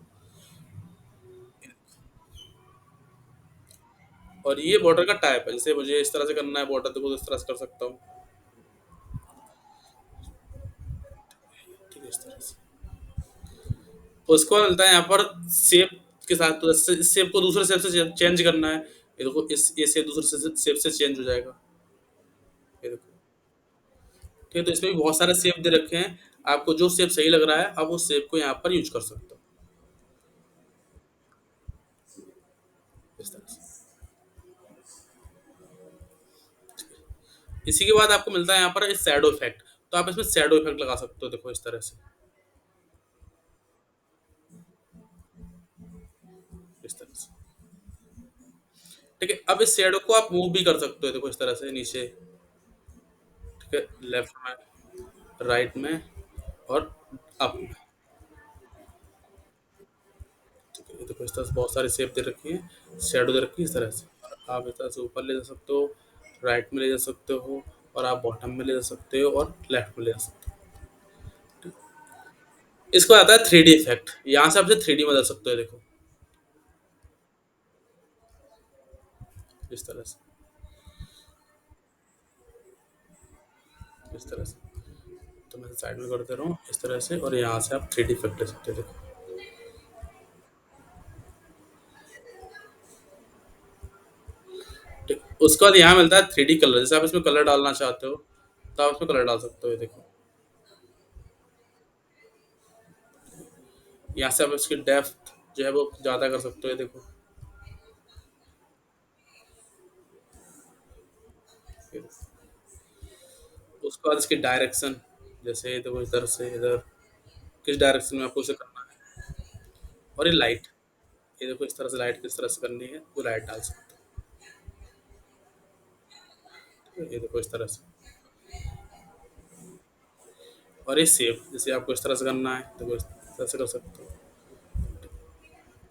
और ये बॉर्डर का टाइप है, जैसे मुझे इस तरह से करना है बॉर्डर, देखो तो इस तरह से कर सकता हूँ। ठीक है, इस तरह से। उसको मिलता है यहाँ पर शेप के साथ, तो इस शेप को दूसरे शेप से चेंज करना है, ये देखो इस ये शेप दूसरे शेप से चेंज हो जाएगा, ये देखो। ठीक है, तो इसमें भी बहुत सारे शेप दे रखे हैं, आपको जो शेप सही लग रहा है आप उस शेप को यहाँ पर यूज कर सकते हो, इस तरह से। इसी के बाद आपको मिलता है यहाँ पर शैडो इफेक्ट, तो आप इसमें शैडो इफेक्ट लगा सकते हो, देखो इस तरह से, इस तरह से। ठीक है, अब इस शैडो को आप मूव भी कर सकते हो, देखो इस तरह से नीचे। ठीक है, लेफ्ट में, राइट में, और अप में। ठीक है, ये देखो इस तरह से बहुत सारे शेप दे रखी है, शेडो दे रखी है इस तरह से। आप इस तरह से ऊपर ले जा सकते हो, राइट में ले जा सकते हो, और आप बॉटम में ले जा सकते हो, और लेफ्ट में ले जा सकते हो। इसको आता है 3D इफेक्ट, यहाँ से आप 3D बदल सकते हो, देखो इस तरह से, इस तरह से। तो मैं साइड में कर दे रहा हूँ इस तरह से, और यहाँ से आप 3D इफेक्ट ले सकते हो, देखो। ठीक, उसके बाद यहाँ मिलता है 3D कलर, जैसे आप इसमें कलर डालना चाहते हो तो आप इसमें कलर डाल सकते हो, ये देखो। यहाँ से आप इसकी डेप्थ जो है वो ज़्यादा कर सकते हो, ये देखो। ये देखो। उसके बाद इसकी डायरेक्शन, जैसे देखो इधर से इधर, किस डायरेक्शन में आपको उसे करना है। और ये लाइट, ये देखो इस तरह से लाइट किस तरह से करनी है, वो लाइट डाल सकते हो, ये देखो इस तरह से। और ये शेप, जैसे आपको इस तरह से करना है, देखो इस तरह से कर सकते हो।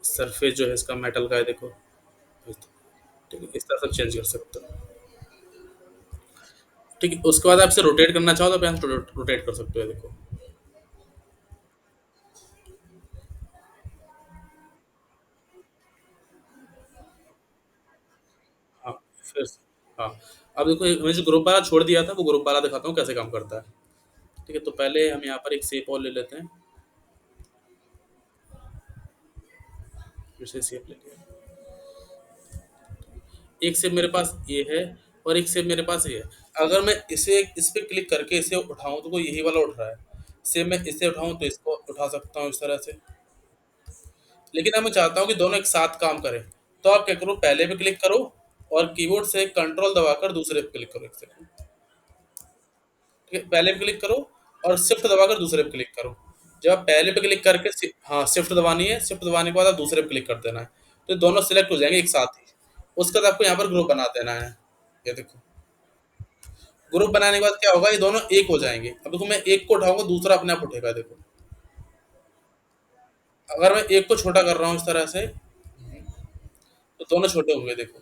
सरफेस जो है इसका मेटल का है, देखो। ठीक है, इस तरह से चेंज कर सकते हो। ठीक है, उसके बाद आप इसे रोटेट करना चाहो तो आप यहाँ से रोटेट कर सकते हो, देखो। हाँ, फिर हाँ, अब देखो मैंने जो ग्रुप वाला छोड़ दिया था, वो ग्रुप वाला दिखाता हूँ कैसे काम करता है। ठीक है, तो पहले हम यहाँ पर एक शेप और ले लेते हैं, जैसे शेप ले लिया। एक शेप मेरे पास ये है, और एक शेप मेरे पास ये है। अगर मैं इसे इस पे क्लिक करके इसे उठाऊं तो वो यही वाला उठ रहा है, सेम मैं इसे उठाऊं तो इसको उठा सकता हूँ इस तरह से। लेकिन अब मैं चाहता हूँ कि दोनों एक साथ काम करें, तो आप क्या करो, पहले पे क्लिक करो, और कीबोर्ड से कंट्रोल दबाकर दूसरे पे क्लिक करो, एक सेकंड। ठीक है, पहले पे क्लिक करो, और शिफ्ट दबाकर दूसरे पे क्लिक करो। जब आप पहले पे क्लिक करके हाँ शिफ्ट दबानी है, शिफ्ट दबाने के बाद आप दूसरे पे क्लिक कर देना है, तो दोनों सिलेक्ट हो जाएंगे एक साथ ही। उसके बाद आपको यहाँ पर ग्रुप बना देना है, ये देखो। ग्रुप बनाने के बाद क्या होगा, ये दोनों एक हो जाएंगे। अब देखो मैं एक को उठाऊंगा, दूसरा अपने आप उठेगा, देखो। अगर मैं एक को छोटा कर रहा हूँ इस तरह से, तो दोनों छोटे होंगे, देखो।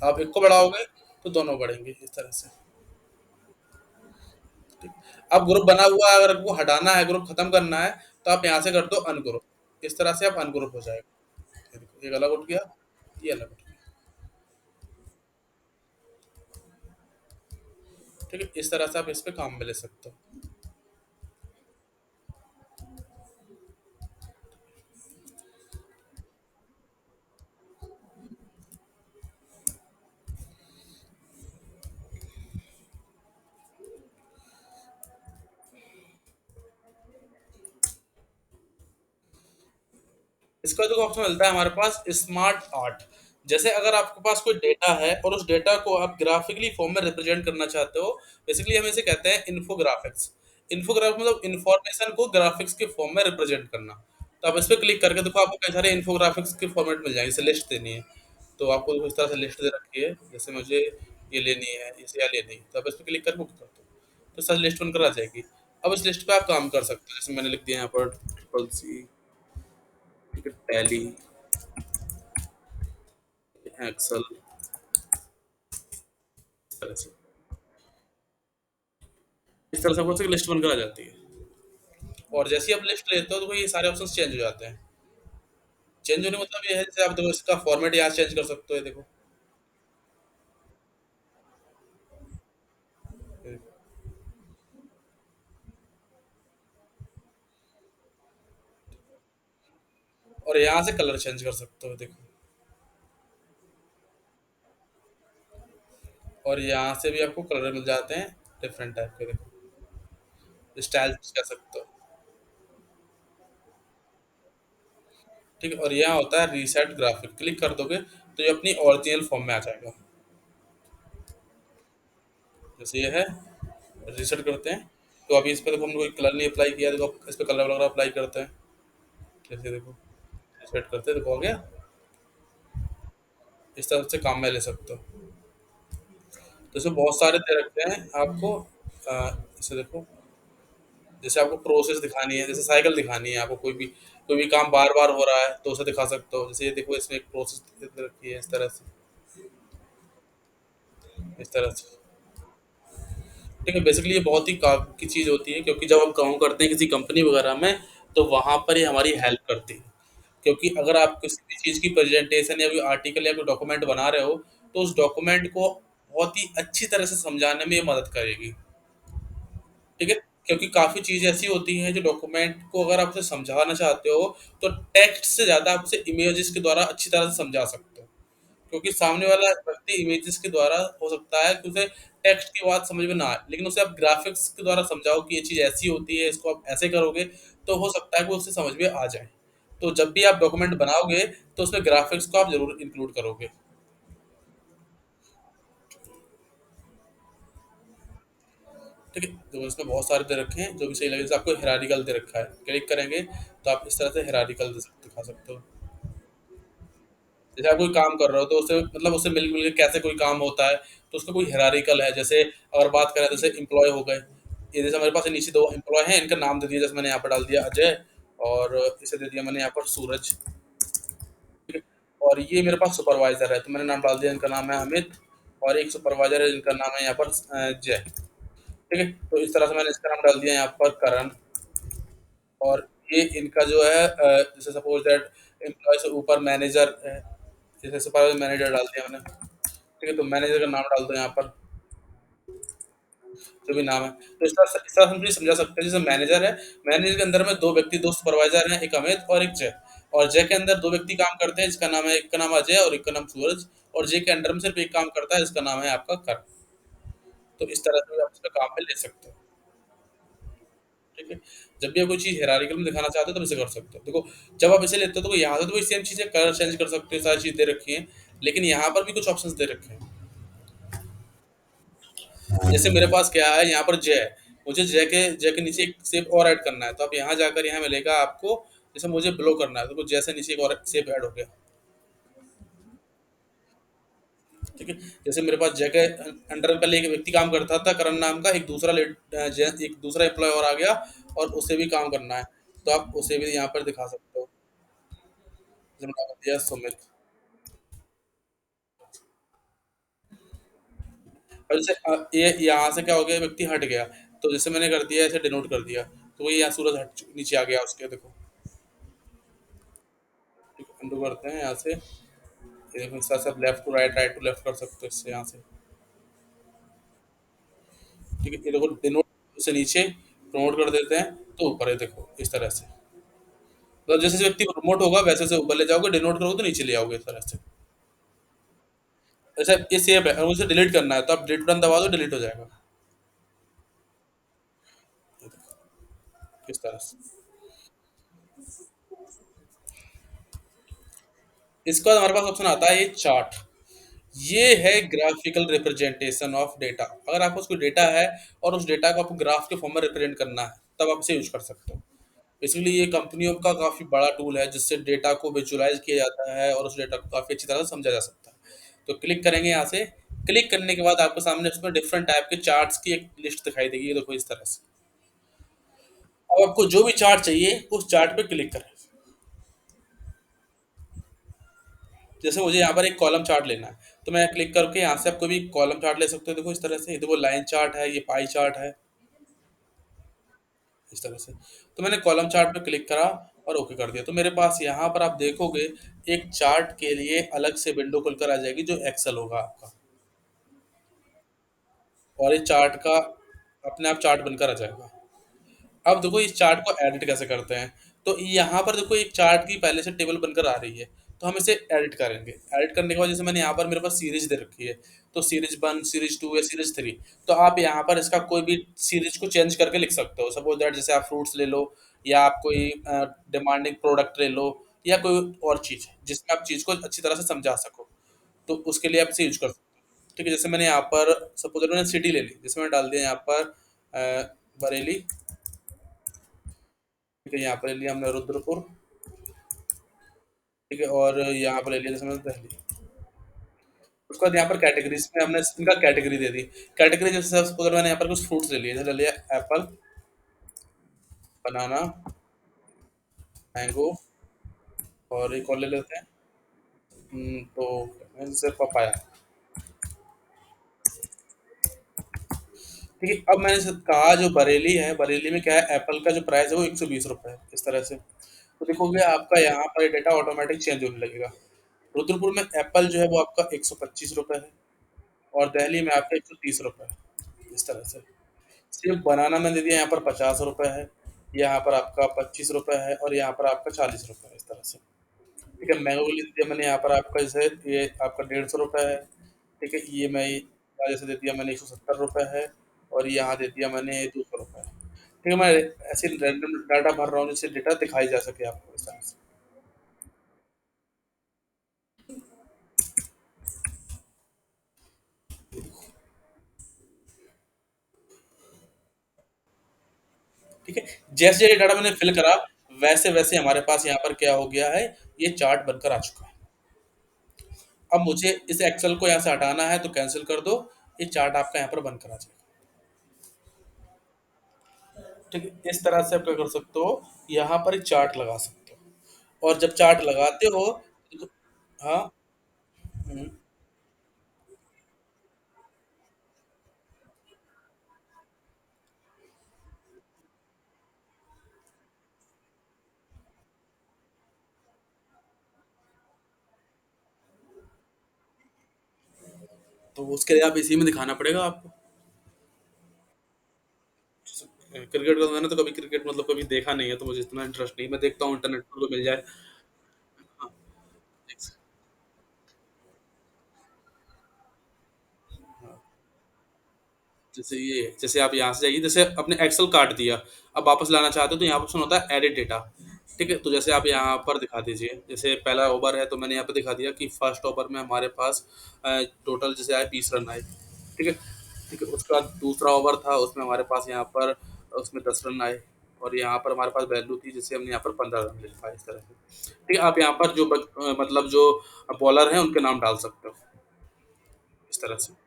आप एक को बढ़ाओगे तो दोनों बढ़ेंगे इस तरह से। अब ग्रुप बना हुआ है, अगर आपको हटाना है, ग्रुप खत्म करना है, तो आप यहाँ से कर दो अनग्रुप, इस तरह से आप अनग्रुप हो जाएगा। ये देखो, एक अलग उठ गया, ये अलग उठ गया। ठीक है, इस तरह से आप इस पे काम में ले सकते हो। इसका जो ऑप्शन मिलता है हमारे पास स्मार्ट आर्ट, जैसे अगर आपके पास कोई डेटा है और उस डेटा को आप ग्राफिकली फॉर्म में रिप्रेजेंट करना चाहते हो, बेसिकली हम इसे कहते हैं इन्फोग्राफिक्स। इन्फोग्राफिक मतलब इंफॉर्मेशन को ग्राफिक्स के फॉर्म में रिप्रेजेंट करना। तो आप इस पर क्लिक करके देखो, आपको कई सारे इन्फोग्राफिक्स के फॉर्मेट मिल जाएंगे, जैसे लिस्ट देनी है, तो आपको देखो इस तरह से लिस्ट दे रखी है, जैसे मुझे ये लेनी है, इसे या लेनी है, तो आप इस पर क्लिक करके बुक कर दो, तो सर लिस्ट बनकर आ जाएगी। अब इस लिस्ट पे आप काम कर सकते हो, जैसे मैंने लिख दिया यहाँ पर ट्रिपल सी, टैली, एक्सल, तरह से। इस तरह से आपको एक लिस्ट बनकर आ जाती है। और जैसे ही आप लिस्ट लेते हो तो ये सारे ऑप्शंस चेंज हो जाते हैं। चेंज होने का मतलब ये है, जैसे आप देखो इसका फॉर्मेट यहाँ चेंज कर सकते हो, ये देखो। और यहाँ से कलर चेंज कर सकते हो, देखो। और यहाँ से भी आपको कलर मिल जाते हैं डिफरेंट टाइप के, देखो। स्टाइल कह सकते हो। ठीक है, और यहाँ होता है रीसेट ग्राफिक, क्लिक कर दोगे तो ये अपनी ओरिजिनल फॉर्म में आ जाएगा। जैसे ये है, रीसेट करते हैं। तो अभी इस पर देखो हमने कोई कलर नहीं अप्लाई किया, देखो इस पर कलर वगैरह अप्लाई करते हैं। जैसे देखो, रीसेट करते हैं, देखो हो गया। इस तरह से काम में ले सकते हो। तो इसमें बहुत सारे दे रखते हैं आपको। जैसे देखो, जैसे आपको प्रोसेस दिखानी है, जैसे साइकिल दिखानी है आपको, कोई भी काम बार बार हो रहा है तो उसे दिखा सकते हो। जैसे ये देखो, इसमें एक प्रोसेस रखी है, इस तरह से। ठीक है, बेसिकली ये बहुत ही काम की चीज़ होती है, क्योंकि जब हम काम करते हैं किसी कंपनी वगैरह में, तो वहाँ पर ये हमारी हेल्प करती है। क्योंकि अगर आप किसी भी चीज़ की प्रेजेंटेशन या कोई आर्टिकल या कोई डॉक्यूमेंट बना रहे हो, तो उस डॉक्यूमेंट को बहुत ही अच्छी तरह से समझाने में ये मदद करेगी। ठीक है, क्योंकि काफ़ी चीज़ें ऐसी होती हैं जो डॉक्यूमेंट को अगर आप उसे समझाना चाहते हो, तो टेक्स्ट से ज़्यादा आप उसे इमेजेस के द्वारा अच्छी तरह से समझा सकते हो। क्योंकि सामने वाला व्यक्ति इमेजेस के द्वारा, हो सकता है कि उसे टेक्स्ट की बात समझ में ना आए, लेकिन उसे आप ग्राफिक्स के द्वारा समझाओ कि ये चीज़ ऐसी होती है, इसको आप ऐसे करोगे, तो हो सकता है कि उसे समझ में आ जाए। तो जब भी आप डॉक्यूमेंट बनाओगे, तो उसमें ग्राफिक्स को आप ज़रूर इंक्लूड करोगे। ठीक है, तो इसमें बहुत सारे दे रखे हैं, जो भी सही लगे। जैसे आपको हिरारिकल दे रखा है, क्लिक करेंगे तो आप इस तरह से हिरारिकल दिखा सकते हो। जैसे आप कोई काम कर रहे हो, तो उससे मतलब उससे मिल मिल के कैसे कोई काम होता है, तो उसका कोई हिरारिकल है। जैसे अगर बात करें, जैसे एम्प्लॉय हो गए, ये जैसे हमारे पास नीचे दो एम्प्लॉय हैं, इनका नाम दे दिया, जैसे मैंने यहाँ पर डाल दिया अजय, और इसे दे दिया मैंने यहाँ पर सूरज। ठीक है, और ये मेरे पास सुपरवाइजर है, तो मैंने नाम डाल दिया, इनका नाम है अमित। और एक सुपरवाइजर है, जिनका नाम है यहाँ पर जय। ठीक है, तो इस तरह से मैंने इसका नाम डाल दिया यहाँ पर करण। और ये इनका जो है, जैसे सपोज दैट एम्प्लॉय से ऊपर मैनेजर है, जैसे सुपरवाइजर मैनेजर डाल दिया मैंने। ठीक है, तो मैनेजर का नाम डाल दो यहाँ पर, जो भी नाम है। तो इस तरह हम ये समझा सकते हैं, जैसे मैनेजर है, मैनेजर के अंदर में दो व्यक्ति, दो सुपरवाइजर हैं, एक अमित और एक जय। और जय के अंदर दो व्यक्ति काम करते हैं, जिसका नाम है, एक का नाम अजय और एक का नाम सूरज। और जय के अंडर में सिर्फ एक काम करता है, जिसका नाम है आपका कर। तो इस तरह से आप इसका काम में ले सकते हो। ठीक है, जब भी आप कोई चीज़ हेरारिकल में दिखाना चाहते हो, तब इसे कर सकते हो। देखो, जब आप इसे लेते हो, तो यहाँ से तो वही सेम चीज़ें कलर चेंज कर सकते हो, सारी चीज़ दे रखी है। लेकिन यहाँ पर भी कुछ ऑप्शंस दे रखे हैं। जैसे मेरे पास क्या है, यहाँ पर जय है, मुझे जय के नीचे एक शेप और ऐड करना है, तो आप यहाँ जाकर यहाँ मिलेगा आपको। जैसे मुझे ब्लो करना है, तो कुछ जैसे नीचे एक और शेप ऐड हो गया। ठीक है, जैसे मेरे पास जय के अंडर पहले एक व्यक्ति काम करता था, करण नाम का, एक दूसरा एम्प्लॉय और आ गया, और उसे भी काम करना है, तो आप उसे भी यहाँ पर दिखा सकते हो। जैसे मैंने नाम दिया सुमित। और जैसे ये यहाँ से क्या हो गया, व्यक्ति हट गया, तो जैसे मैंने कर दिया, ऐसे डिनोट कर दिया, तो वही यहाँ सूरज हट नीचे आ गया उसके, देखो। अंडू करते हैं यहाँ से, ये देखो, इस तरह से आप left to right, right to left कर सकते हो इससे, यहाँ से। ठीक है, ये देखो डिनोट से नीचे प्रमोट कर देते हैं, तो ऊपर है, देखो इस तरह से। मतलब जैसे जैसे व्यक्ति प्रमोट होगा, वैसे वैसे ऊपर ले जाओगे, डिनोट करोगे तो नीचे ले आओगे, इस तरह से। जैसे ये सेव है, और मुझे डिलीट करना है, तो आप डिलीट बटन दबा दो, डिलीट हो जाएगा। ये देखो, किस तरह से। इसके बाद हमारे पास ऑप्शन आता है, ये चार्ट। ये है ग्राफिकल रिप्रेजेंटेशन ऑफ डेटा। अगर आपको कोई डेटा है, और उस डेटा को आपको ग्राफ के फॉर्म में रिप्रेजेंट करना है, तब आप इसे यूज कर सकते हो। बेसिकली ये कंपनियों का काफ़ी बड़ा टूल है, जिससे डेटा को विजुअलाइज किया जाता है, और उस डेटा को काफ़ी अच्छी तरह से समझा जा सकता है। तो क्लिक करेंगे यहाँ से। क्लिक करने के बाद आपके सामने उसमें डिफरेंट टाइप के चार्ट्स की एक लिस्ट दिखाई देगी, ये देखो इस तरह से। अब आपको जो भी चार्ट चाहिए, उस चार्ट पे क्लिक करें। जैसे मुझे यहाँ पर एक कॉलम चार्ट लेना है, तो मैं क्लिक करके यहाँ से आप कोई भी कॉलम चार्ट ले सकते हो। देखो इस तरह से, ये देखो लाइन चार्ट है, ये पाई चार्ट है, इस तरह से। तो मैंने कॉलम चार्ट पे क्लिक करा और ओके कर दिया, तो मेरे पास यहाँ पर आप देखोगे एक चार्ट के लिए अलग से विंडो खुलकर आ जाएगी जो एक्सेल होगा आपका, और ये चार्ट का अपने आप चार्ट बनकर आ जाएगा। अब देखो इस चार्ट को एडिट कैसे करते हैं। तो यहाँ पर देखो एक चार्ट की पहले से टेबल बनकर आ रही है, तो हम इसे एडिट करेंगे। एडिट करने के बाद जैसे मैंने यहाँ पर मेरे पास सीरीज दे रखी है, तो सीरीज 1, सीरीज 2 या सीरीज 3, तो आप यहाँ पर इसका कोई भी सीरीज को चेंज करके लिख सकते हो। सपोज दैट जैसे आप फ्रूट्स ले लो, या आप कोई डिमांडिंग प्रोडक्ट ले लो, या कोई और चीज़ जिसमें आप चीज़ को अच्छी तरह से समझा सको, तो उसके लिए आप इसे यूज कर सकते हो। ठीक है, जैसे मैंने यहाँ पर सपोज दैट मैंने सिटी ले ली, जैसे मैंने डाल दिया यहाँ पर बरेली। ठीक है, यहाँ पर ले लिया हमने रुद्रपुर। ठीक है, और यहाँ पर ले लिया जैसे मैंने दिल्ली। उसके बाद यहाँ पर कैटेगरीज में हमने इनका कैटेगरी दे दी। कैटेगरी जैसे अगर मैंने यहाँ पर कुछ फ्रूट्स ले लिए, जैसे ले लिया एप्पल, बनाना, मैंगो, और एक और ले लेते हैं, तो जैसे पपाया। ठीक है, अब मैंने कहा जो बरेली है, बरेली में क्या है, एप्पल का जो प्राइस है वो 120 रुपये है, इस तरह से। तो देखोगे आपका यहाँ पर डेटा ऑटोमेटिक चेंज होने लगेगा। रुद्रपुर में एप्पल जो है वो आपका 125 रुपये है, और दिल्ली में आपका 130 रुपये है, इस तरह से। सिर्फ बनाना मैंने दे दिया यहाँ पर 50 रुपये है, यहाँ पर आपका 25 रुपये है, और यहाँ पर आपका 40 रुपये है, इस तरह से। ठीक है, मैंगो के लिए दे दिया मैंने यहाँ पर आपका जैसे ये आपका 150 रुपये है। ठीक है, ये मैं यहाँ जैसे दे दिया मैंने 170 रुपये है, और यहाँ दे दिया मैंने 200 रुपये है। ठीक है, मैं ऐसे रैंडम डाटा भर रहा हूँ जिससे डेटा दिखाई जा सके आपको इस तरह से। ठीक है, जैसे जैसे डाटा मैंने फिल करा, वैसे वैसे हमारे पास यहाँ पर क्या हो गया है, ये चार्ट बनकर आ चुका है। अब मुझे इस एक्सेल को यहाँ से हटाना है, तो कैंसिल कर दो, ये चार्ट आपका यहाँ पर बनकर आ जाएगा। ठीक है, इस तरह से आप क्या कर सकते हो, यहाँ पर एक चार्ट लगा सकते हो, और जब चार्ट लगाते हो तो, हाँ, हम्म, तो उसके लिए आप इसी में दिखाना पड़ेगा आपको। क्रिकेट का मैंने तो कभी क्रिकेट मतलब कभी देखा नहीं है, तो मुझे इतना इंटरेस्ट नहीं, मैं देखता हूँ इंटरनेट पर तो मिल जाए। हाँ, जैसे ये, जैसे आप यहाँ से जाइए, जैसे अपने एक्सेल काट दिया, अब वापस लाना चाहते हो, तो यहाँ पर ऑप्शन होता है एडिट डेटा। ठीक है, तो जैसे आप यहाँ पर दिखा दीजिए, जैसे पहला ओवर है तो मैंने यहाँ पे दिखा दिया कि फर्स्ट ओवर में हमारे पास टोटल जैसे आए 20 रन आए। ठीक है, ठीक है, उसका दूसरा ओवर था, उसमें हमारे पास यहाँ पर उसमें 10 रन आए, और यहाँ पर हमारे पास वैल्यू थी जिससे हमने यहाँ पर 15 रन ले लिखा, इस तरह से। ठीक है, आप यहाँ पर जो मतलब जो बॉलर हैं उनके नाम डाल सकते हो, इस तरह से।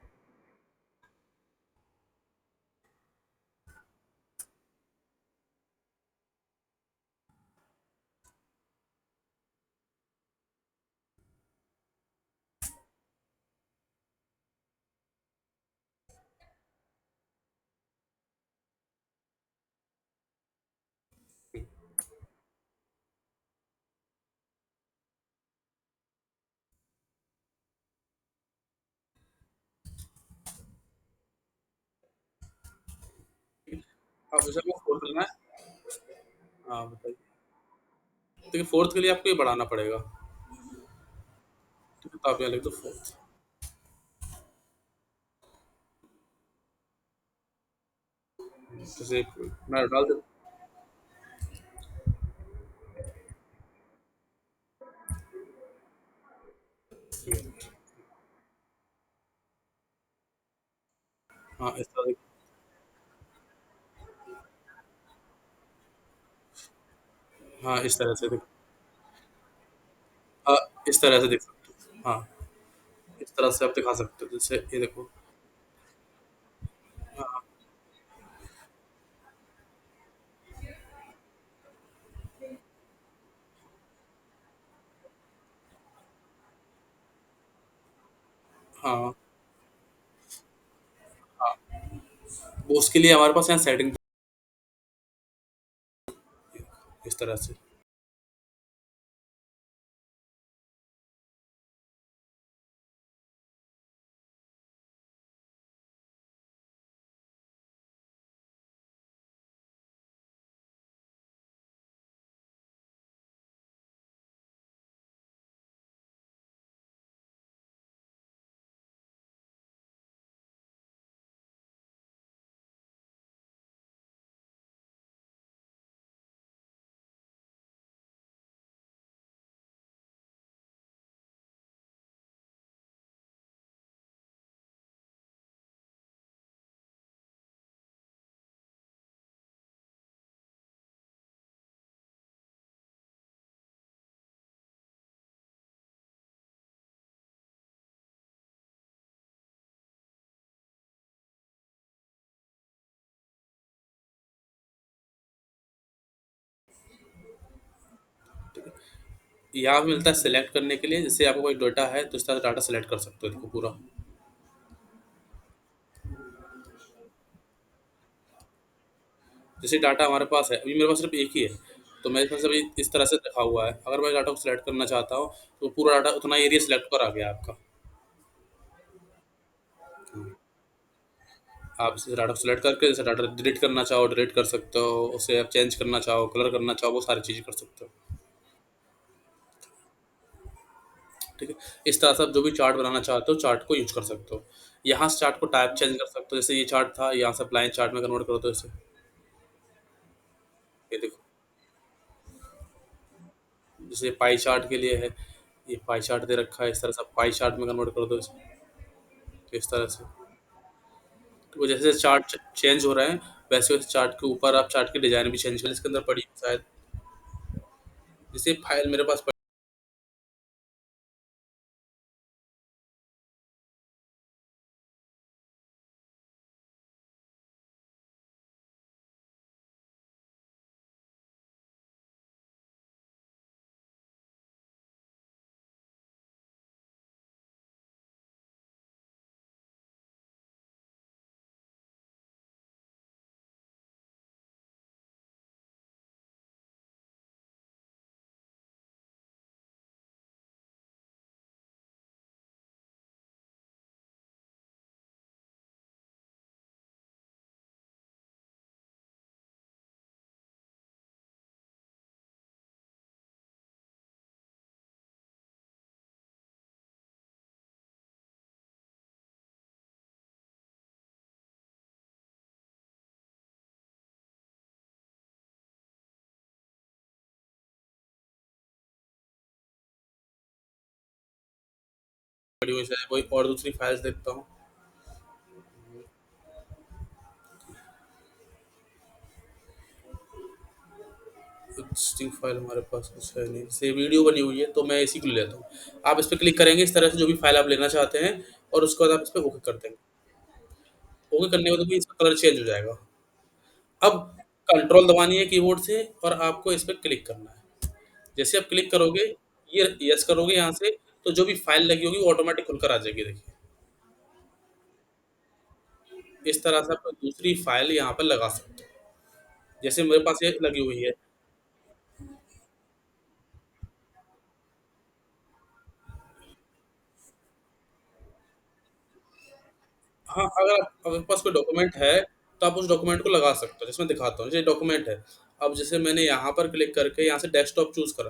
अब जैसे आपको फोर्थ करना है, हाँ बताइए। देखिए फोर्थ के लिए आपको ये बढ़ाना पड़ेगा। ठीक है, तो आप यहाँ लिख दो फोर्थ। जैसे मैं डाल दे, हाँ इस तरह, हाँ इस तरह से देख, हाँ इस तरह से देख सकते हो, हाँ इस तरह से आप दिखा सकते हो, जैसे ये देखो। हाँ, हाँ, हाँ। वो उसके लिए हमारे पास यहाँ सेटिंग इस तरह से। यहाँ पे मिलता है सिलेक्ट करने के लिए, जैसे आपको कोई डाटा है तो इस तरह से डाटा सेलेक्ट कर सकते हो देखो पूरा। जैसे डाटा हमारे पास है, अभी मेरे पास सिर्फ एक ही है, तो मेरे पास अभी इस तरह से रखा हुआ है। अगर मैं डाटा को सिलेक्ट करना चाहता हूँ तो पूरा डाटा उतना एरिया सिलेक्ट कर आ गया आपका। आप इस डाटा को सिलेक्ट करके जैसे डाटा डिलीट करना चाहो डिलीट कर सकते हो, उसे आप चेंज करना चाहो कलर करना चाहो वो सारी चीज़ें कर सकते हो। ठीक है। इस तरह से आप जो भी चार्ट बनाना चाहते हो चार्ट को यूज कर सकते हो। यहाँ से चार्ट को टाइप चेंज कर सकते हो, जैसे ये चार्ट था यहाँ से लाइन चार्ट में कन्वर्ट करो तो इसे, ये देखो। जैसे पाई चार्ट के लिए है, ये पाई चार्ट दे रखा है, इस तरह से आप पाई चार्ट में कन्वर्ट कर दो इसे, तो इस तरह से। तो वो जैसे चार्ट चेंज हो रहे हैं वैसे वैसे चार्ट के ऊपर आप चार्ट की डिजाइन भी चेंज कर, इसके अंदर पड़ी है शायद, जैसे फाइल मेरे पास पड़ी हुई, शायद कोई और दूसरी फाइल्स देखता हूँ। एग्जिस्टिंग फाइल हमारे पास कुछ है नहीं, जैसे वीडियो बनी हुई है तो मैं इसी को ले लेता हूँ। आप इस पर क्लिक करेंगे इस तरह से जो भी फाइल आप लेना चाहते हैं, और उसके बाद आप इस पर ओके कर देंगे। ओके करने के बाद भी इसका कलर चेंज हो जाएगा। अब कंट्रोल दबानी है कीबोर्ड से और आपको इस पर क्लिक करना है। जैसे आप क्लिक करोगे, ये यस करोगे यहाँ से, तो जो भी फाइल लगी होगी वो ऑटोमेटिक खुलकर आ जाएगी देखिए। इस तरह से आप दूसरी फाइल यहाँ पर लगा सकते हो, जैसे मेरे पास ये लगी हुई है। हाँ, अगर आपके पास कोई डॉक्यूमेंट है, तो आप उस डॉक्यूमेंट को लगा सकते हो, जैसे मैं दिखाता हूँ, जैसे डॉक्यूमेंट है। अब जैसे मैंने यहाँ पर क्लिक करके यहाँ से डेस्कटॉप चूज़ करा,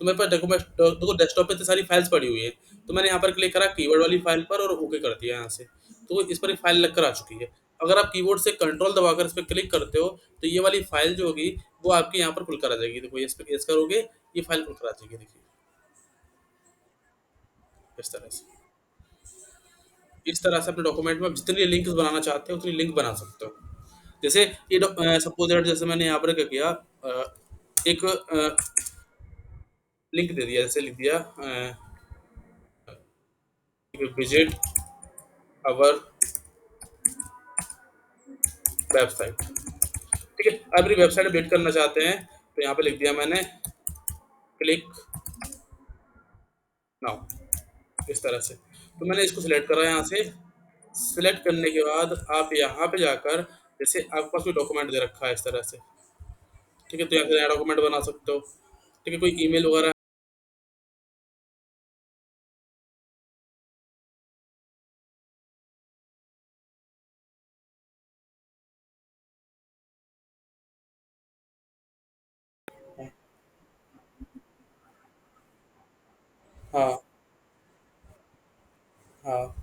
तो मेरे पास डॉक्यूमेंट देखो डेस्कटॉप पे इतनी सारी फाइल्स पड़ी हुई है। तो मैंने यहाँ पर क्लिक करा कीबोर्ड वाली फाइल पर और ओके कर दिया यहाँ से, तो इस पर एक फाइल लगकर आ चुकी है। अगर आप कीबोर्ड से कंट्रोल दबाकर इस पर क्लिक करते हो, तो ये वाली फाइल जो होगी वो आपके यहाँ पर खुलकर आ जाएगी। देखो ये इस पर केस करोगे, ये फाइल खुलकर आ जाएगी देखिए, इस तरह से। इस तरह से अपने डॉक्यूमेंट में आप जितनी लिंक्स बनाना चाहते हो उतनी लिंक बना सकते हो। जैसे ये सपोज दैट जैसे मैंने यहाँ पर क्या किया, एक लिंक दे दिया, जैसे लिख दिया विजिट अवर वेबसाइट। ठीक है, आप अपनी वेबसाइट विजिट करना चाहते हैं तो यहाँ पे लिख दिया मैंने क्लिक नाउ। इस तरह से। तो मैंने इसको सिलेक्ट करा यहाँ से। सिलेक्ट करने के बाद आप यहाँ पे जाकर, जैसे आपके पास कोई डॉक्यूमेंट दे रखा है इस तरह से, ठीक है, तो यहाँ से नया डॉक्यूमेंट बना सकते हो। ठीक है, कोई ईमेल वगैरह। हाँ, हाँ,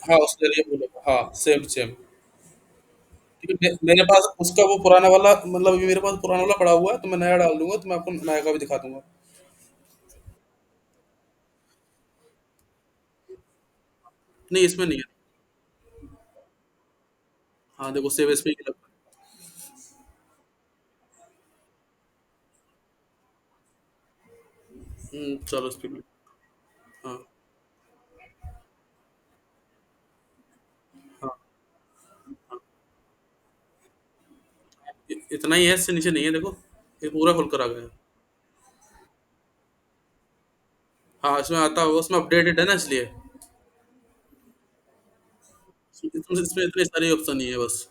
हाँ, उस जरिए बोलो, हाँ, सेम सेम। ठीक है, मेरे पास उसका वो पुराना वाला, मतलब अभी मेरे पास पुराना वाला पड़ा हुआ है, तो मैं नया डाल दूंगा, तो मैं आपको नया का भी दिखा दूंगा। नहीं, इसमें नहीं है। हाँ, देखो, सेव एस पे ही लगा। चलो, इस पे भी। हाँ, हाँ, इतना ही है, इससे नीचे नहीं है, देखो ये पूरा खुलकर आ गया। हाँ इसमें आता होगा, उसमें अपडेटेड है ना इसलिए। इसमें इतने सारे ऑप्शन नहीं है बस।